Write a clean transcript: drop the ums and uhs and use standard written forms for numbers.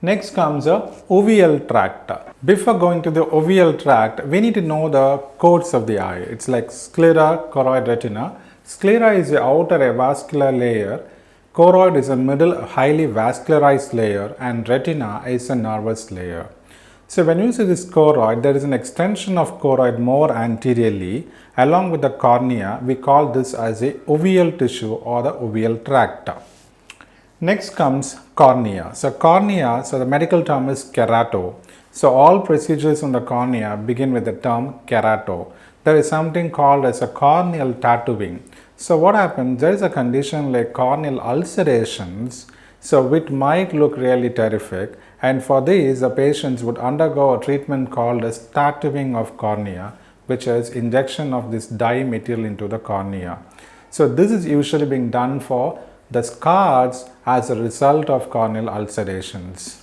Next comes the uveal tract. Before going to the uveal tract, we need to know the codes of the eye. It's like sclera, choroid, retina. Sclera is the outer avascular layer, choroid is a middle highly vascularized layer, and retina is a nervous layer. So when you see this choroid, there is an extension of choroid more anteriorly along with the cornea. We call this as a uveal tissue or the uveal tract. Next comes cornea. So the medical term is kerato. So all procedures on the cornea begin with the term kerato. There is something called as a corneal tattooing. So what happens, there is a condition like corneal ulcerations, so which might look really terrific, and for these the patients would undergo a treatment called as tattooing of cornea, which is injection of this dye material into the cornea. So this is usually being done for the scars as a result of corneal ulcerations.